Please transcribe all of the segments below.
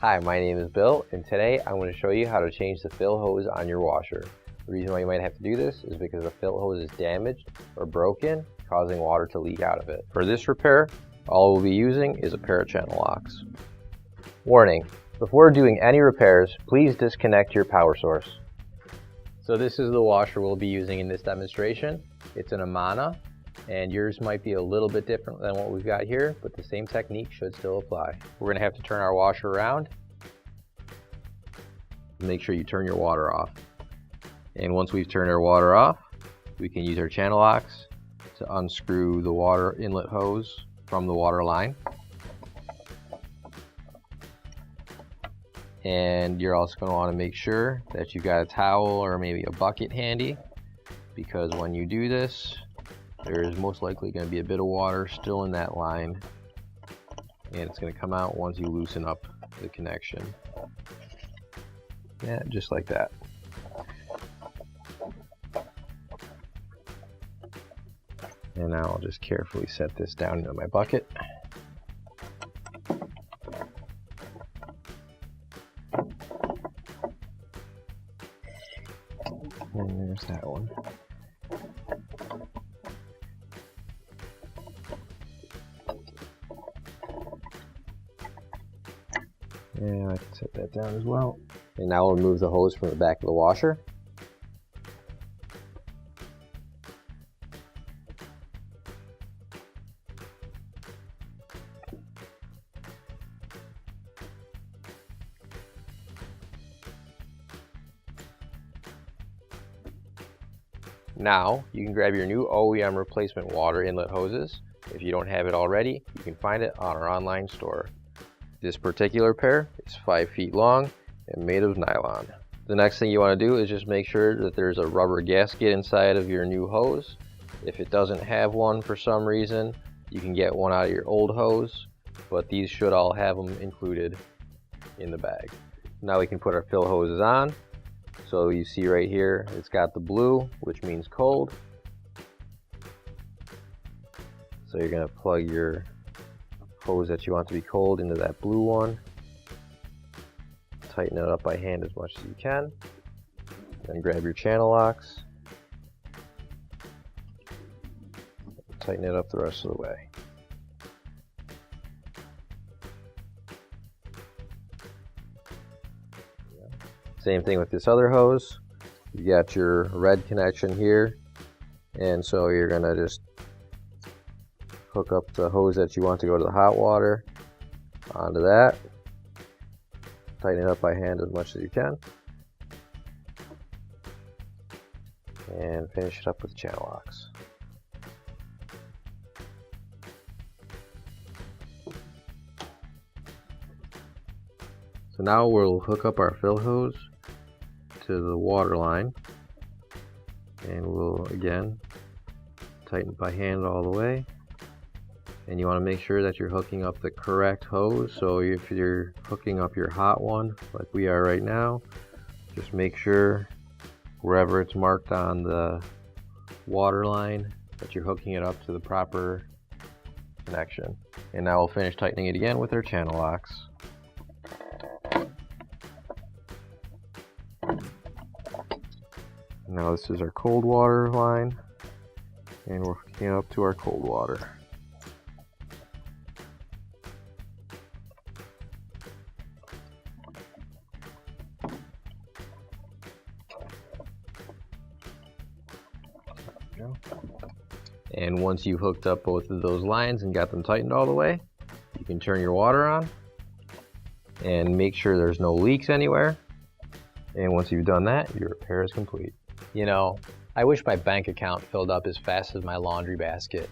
Hi, my name is Bill, and today I'm going to show you how to change the fill hose on your washer. The reason why you might have to do this is because the fill hose is damaged or broken, causing water to leak out of it. For this repair, all we'll be using is a pair of channel locks. Warning: before doing any repairs, please disconnect your power source. So this is the washer we'll be using in this demonstration. It's an Amana, and yours might be a little bit different than what we've got here, but the same technique should still apply. We're going to have to turn our washer around. Make sure you turn your water off. And once we've turned our water off, we can use our channel locks to unscrew the water inlet hose from the water line. And you're also going to want to make sure that you've got a towel or maybe a bucket handy, because when you do this, there is most likely going to be a bit of water still in that line, and it's going to come out once you loosen up the connection. Yeah, just like that. And now I'll just carefully set this down into my bucket. And there's that one. Yeah, I can set that down as well. And now we'll remove the hose from the back of the washer. Now you can grab your new OEM replacement water inlet hoses. If you don't have it already, you can find it on our online store. This particular pair is 5 feet long and made of nylon. The next thing you want to do is just make sure that there's a rubber gasket inside of your new hose. If it doesn't have one for some reason, you can get one out of your old hose, but these should all have them included in the bag. Now we can put our fill hoses on. So you see right here, it's got the blue, which means cold. So you're going to plug your hose that you want to be cold into that blue one. Tighten it up by hand as much as you can. Then grab your channel locks. Tighten it up the rest of the way. Same thing with this other hose. You got your red connection here, and so you're gonna just hook up the hose that you want to go to the hot water onto that. Tighten it up by hand as much as you can, and finish it up with channel locks. So now we'll hook up our fill hose to the water line, and we'll again tighten it by hand all the way. And you want to make sure that you're hooking up the correct hose. So if you're hooking up your hot one like we are right now, just make sure wherever it's marked on the water line that you're hooking it up to the proper connection. And now we'll finish tightening it again with our channel locks. Now this is our cold water line, and we're hooking it up to our cold water. And once you've hooked up both of those lines and got them tightened all the way, you can turn your water on and make sure there's no leaks anywhere. And once you've done that, your repair is complete. You know, I wish my bank account filled up as fast as my laundry basket,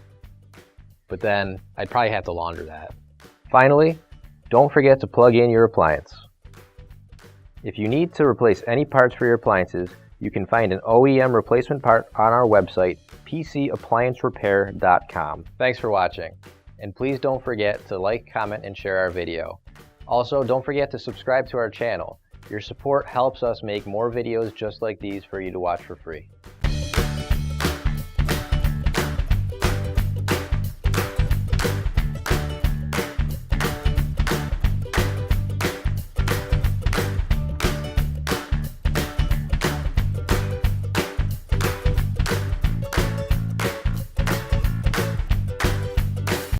but then I'd probably have to launder that. Finally, don't forget to plug in your appliance. If you need to replace any parts for your appliances, you can find an OEM replacement part on our website, PCApplianceRepair.com. Thanks for watching, and please don't forget to like, comment, and share our video. Also, don't forget to subscribe to our channel. Your support helps us make more videos just like these for you to watch for free.